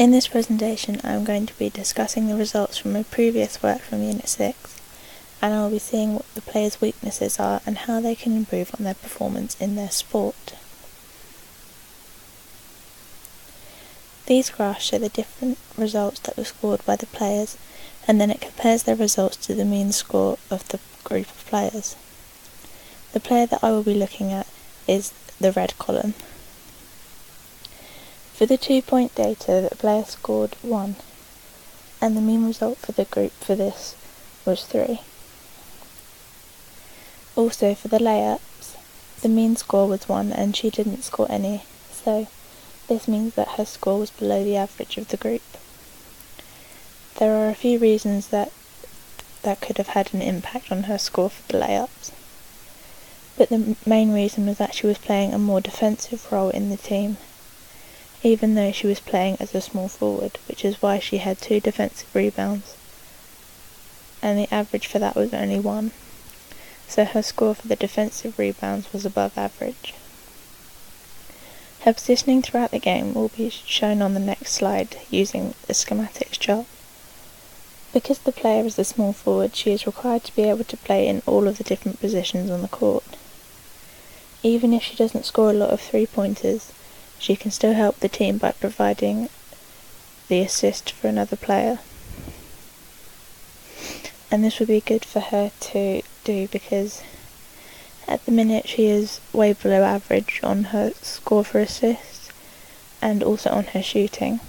In this presentation I am going to be discussing the results from my previous work from Unit 6, and I will be seeing what the players' weaknesses are and how they can improve on their performance in their sport. These graphs show the different results that were scored by the players, and then it compares their results to the mean score of the group of players. The player that I will be looking at is the red column. For the 2-point data, the player scored 1, and the mean result for the group for this was 3. Also for the layups, the mean score was 1 and she didn't score any, so this means that her score was below the average of the group. There are a few reasons that could have had an impact on her score for the layups, but the main reason was that she was playing a more defensive role in the team, even though she was playing as a small forward, which is why she had 2 defensive rebounds, and the average for that was only 1, so her score for the defensive rebounds was above average. Her positioning throughout the game will be shown on the next slide using the schematics chart. Because the player is a small forward, she is required to be able to play in all of the different positions on the court. Even if she doesn't score a lot of 3-pointers, she can still help the team by providing the assist for another player. And this would be good for her to do because at the minute she is way below average on her score for assists and also on her shooting.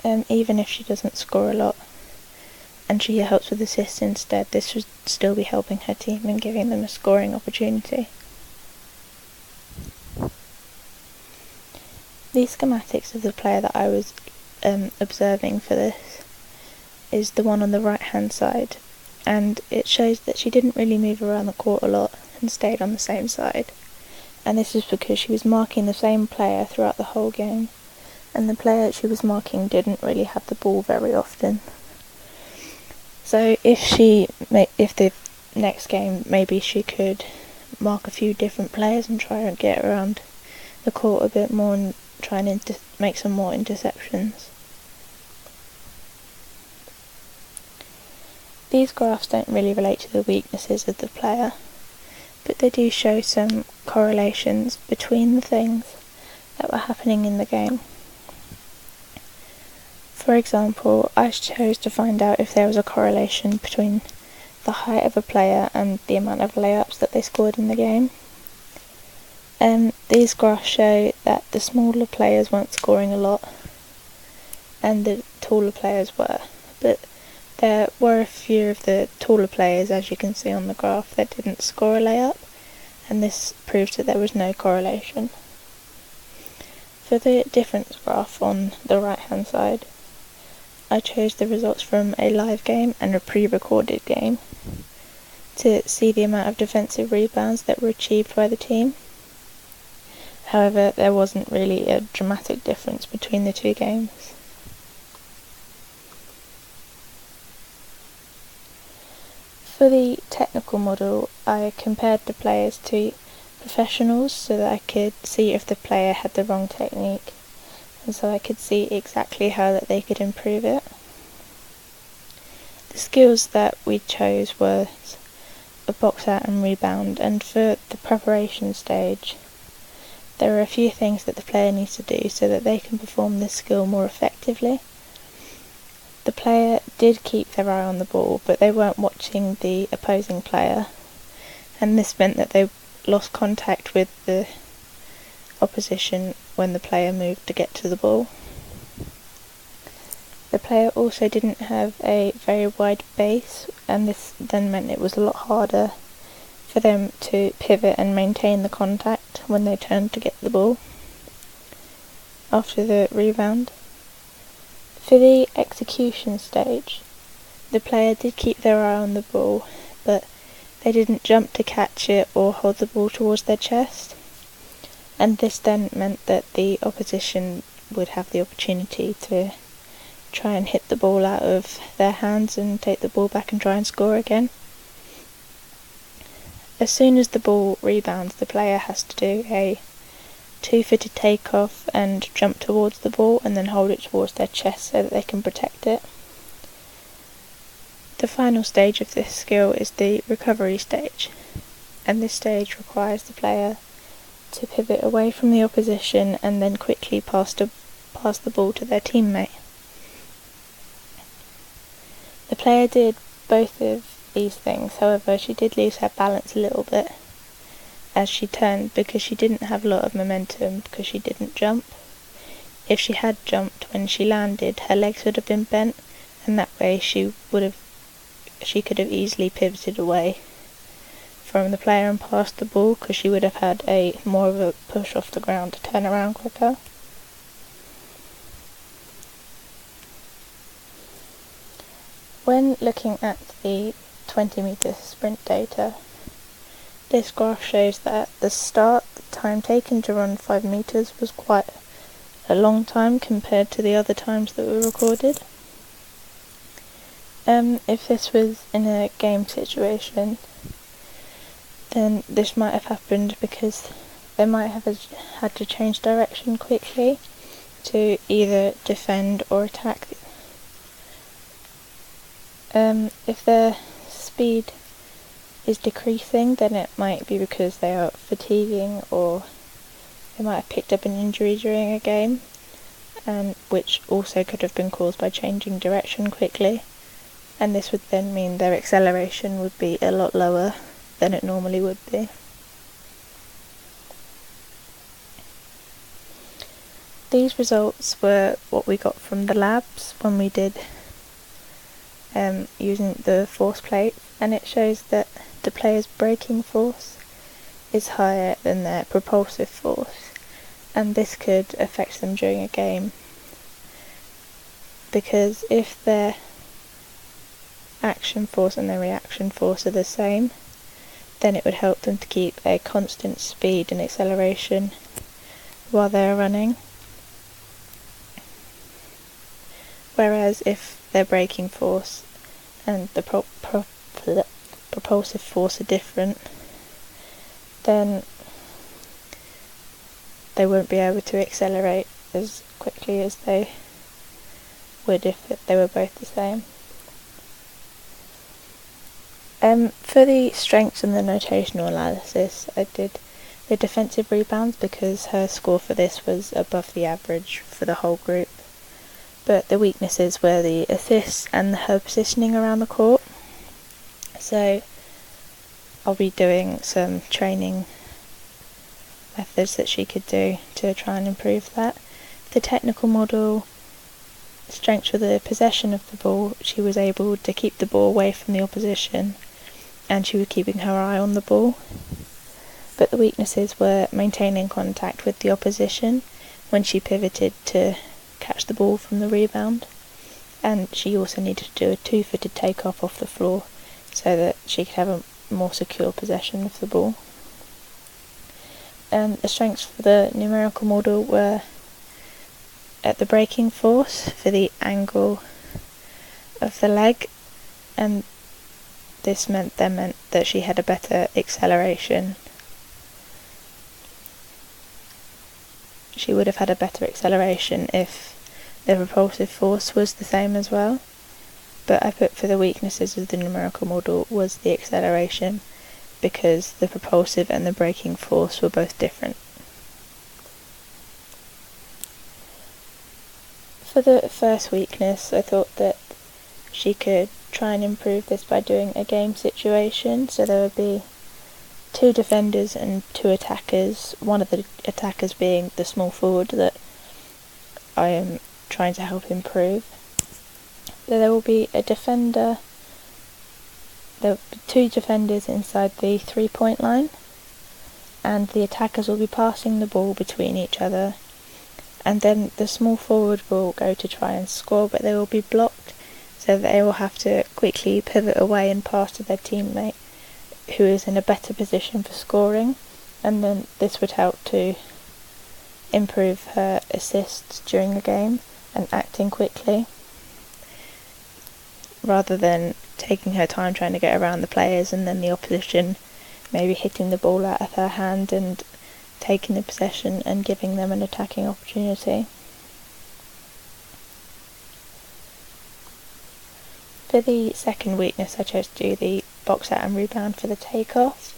Even if she doesn't score a lot and she helps with assists instead, this should still be helping her team and giving them a scoring opportunity. These schematics of the player that I was observing for this is the one on the right hand side, and it shows that she didn't really move around the court a lot and stayed on the same side, and this is because she was marking the same player throughout the whole game, and the player she was marking didn't really have the ball very often. So if the next game maybe she could mark a few different players and try and get around the court a bit more and try and make some more interceptions. These graphs don't really relate to the weaknesses of the player, but they do show some correlations between the things that were happening in the game. For example, I chose to find out if there was a correlation between the height of a player and the amount of layups that they scored in the game. These graphs show that the smaller players weren't scoring a lot and the taller players were, but there were a few of the taller players, as you can see on the graph, that didn't score a layup, and this proves that there was no correlation. For the difference graph on the right hand side, I chose the results from a live game and a pre-recorded game to see the amount of defensive rebounds that were achieved by the team. However, there wasn't really a dramatic difference between the two games. For the technical model, I compared the players to professionals so that I could see if the player had the wrong technique, and so I could see exactly how that they could improve it. The skills that we chose were a box out and rebound, and for the preparation stage, there are a few things that the player needs to do so that they can perform this skill more effectively. The player did keep their eye on the ball, but they weren't watching the opposing player, and this meant that they lost contact with the opposition when the player moved to get to the ball. The player also didn't have a very wide base, and this then meant it was a lot harder for them to pivot and maintain the contact when they turned to get the ball after the rebound. For the execution stage, the player did keep their eye on the ball, but they didn't jump to catch it or hold the ball towards their chest, and this then meant that the opposition would have the opportunity to try and hit the ball out of their hands and take the ball back and try and score again. As soon as the ball rebounds, the player has to do a 2-footed takeoff and jump towards the ball and then hold it towards their chest so that they can protect it. The final stage of this skill is the recovery stage, and this stage requires the player to pivot away from the opposition and then quickly pass the ball to their teammate. The player did both of these things, however she did lose her balance a little bit as she turned because she didn't have a lot of momentum because she didn't jump. If she had jumped when she landed, her legs would have been bent, and that way she could have easily pivoted away from the player and passed the ball because she would have had more of a push off the ground to turn around quicker. When looking at the 20-metre sprint data, this graph shows that at the start, the time taken to run 5 metres was quite a long time compared to the other times that were recorded. If this was in a game situation, then this might have happened because they might have had to change direction quickly to either defend or attack. If their speed is decreasing, then it might be because they are fatiguing or they might have picked up an injury during a game, which also could have been caused by changing direction quickly, and this would then mean their acceleration would be a lot lower than it normally would be. These results were what we got from the labs when we did using the force plate, and it shows that the player's braking force is higher than their propulsive force, and this could affect them during a game because if their action force and their reaction force are the same, then it would help them to keep a constant speed and acceleration while they're running. Whereas if their braking force and the propulsive force are different, then they won't be able to accelerate as quickly as they would if they were both the same. For the strengths and the notational analysis, I did the defensive rebounds because her score for this was above the average for the whole group. But the weaknesses were the assists and her positioning around the court. So I'll be doing some training methods that she could do to try and improve that. The technical model, strength for the possession of the ball, she was able to keep the ball away from the opposition and she was keeping her eye on the ball. But the weaknesses were maintaining contact with the opposition when she pivoted to catch the ball from the rebound, and she also needed to do a 2-footed takeoff off the floor so that she could have a more secure possession of the ball. And the strengths for the numerical model were at the braking force for the angle of the leg, and this meant that she had a better acceleration. She would have had a better acceleration if the propulsive force was the same as well, but I put for the weaknesses of the numerical model was the acceleration because the propulsive and the braking force were both different. For the first weakness, I thought that she could try and improve this by doing a game situation, so there would be 2 defenders and 2 attackers, one of the attackers being the small forward that I am trying to help improve. So there will be a defender, there will be 2 defenders inside the 3-point line, and the attackers will be passing the ball between each other, and then the small forward will go to try and score, but they will be blocked, so they will have to quickly pivot away and pass to their teammate who is in a better position for scoring, and then this would help to improve her assists during the game and acting quickly rather than taking her time trying to get around the players and then the opposition maybe hitting the ball out of her hand and taking the possession and giving them an attacking opportunity. For the second weakness, I chose to do the box out and rebound for the takeoff.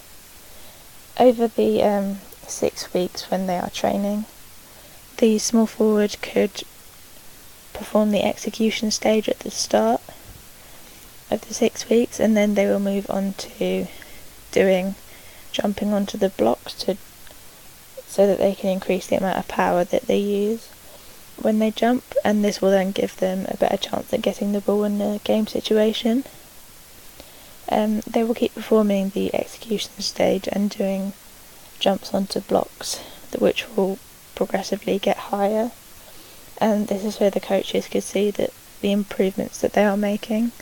Over the 6 weeks when they are training, the small forward could perform the execution stage at the start of the 6 weeks, and then they will move on to doing jumping onto the blocks so that they can increase the amount of power that they use when they jump, and this will then give them a better chance at getting the ball in a game situation. They will keep performing the execution stage and doing jumps onto blocks, which will progressively get higher, and this is where the coaches could see that the improvements that they are making.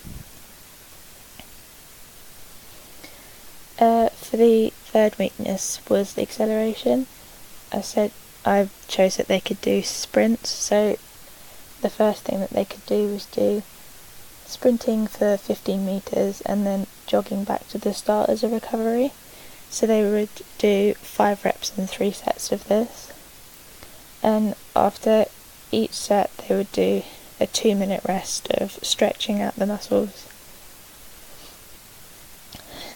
For the third weakness was the acceleration. I chose that they could do sprints, so the first thing that they could do was do sprinting for 15 metres and then jogging back to the start as a recovery. So they would do 5 reps and 3 sets of this, and after each set they would do a 2-minute rest of stretching out the muscles.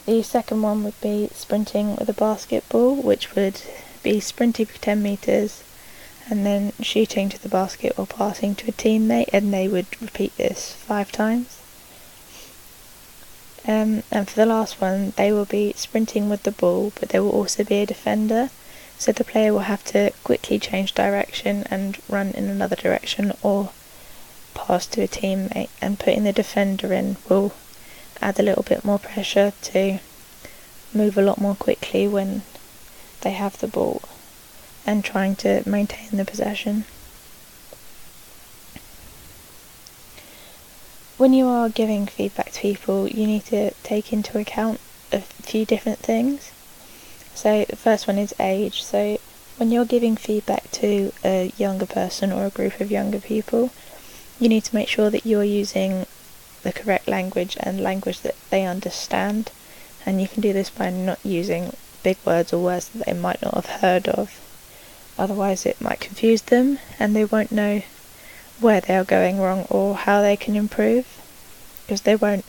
The second one would be sprinting with a basketball, which would be sprinting for 10 metres and then shooting to the basket or passing to a teammate, and they would repeat this 5 times. And for the last one, they will be sprinting with the ball, but there will also be a defender, so the player will have to quickly change direction and run in another direction or pass to a teammate, and putting the defender in will add a little bit more pressure to move a lot more quickly when they have the ball and trying to maintain the possession. When you are giving feedback to people, you need to take into account a few different things. So the first one is age. So when you're giving feedback to a younger person or a group of younger people, you need to make sure that you're using the correct language and language that they understand, and you can do this by not using big words or words that they might not have heard of. Otherwise it might confuse them and they won't know where they are going wrong or how they can improve, because they won't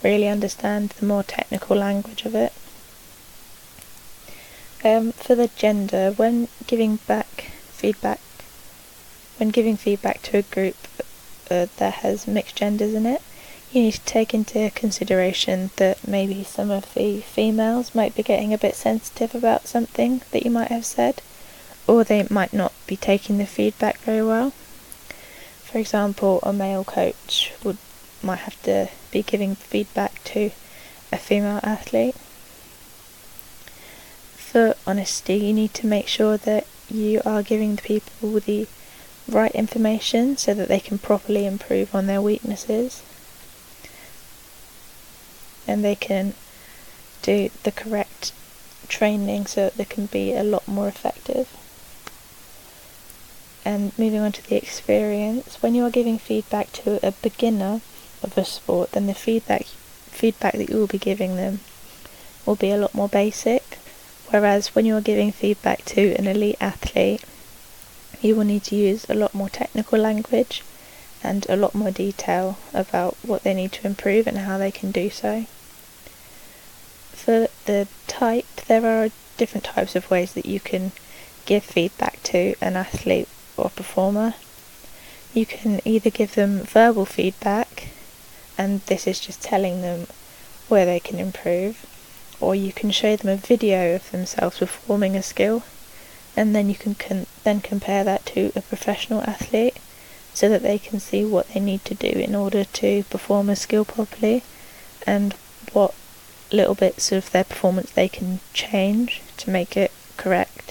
really understand the more technical language of it. For the gender, when giving feedback to a group that has mixed genders in it, you need to take into consideration that maybe some of the females might be getting a bit sensitive about something that you might have said, or they might not be taking the feedback very well. For example, a male coach might have to be giving feedback to a female athlete. For honesty, you need to make sure that you are giving the people the right information so that they can properly improve on their weaknesses, and they can do the correct training so that they can be a lot more effective. And moving on to the experience, when you are giving feedback to a beginner of a sport, then the feedback that you will be giving them will be a lot more basic, whereas when you are giving feedback to an elite athlete, you will need to use a lot more technical language and a lot more detail about what they need to improve and how they can do so. For the type, there are different types of ways that you can give feedback to an athlete or performer. You can either give them verbal feedback, and this is just telling them where they can improve, or you can show them a video of themselves performing a skill, and then you can then compare that to a professional athlete so that they can see what they need to do in order to perform a skill properly, and what little bits of their performance they can change to make it correct.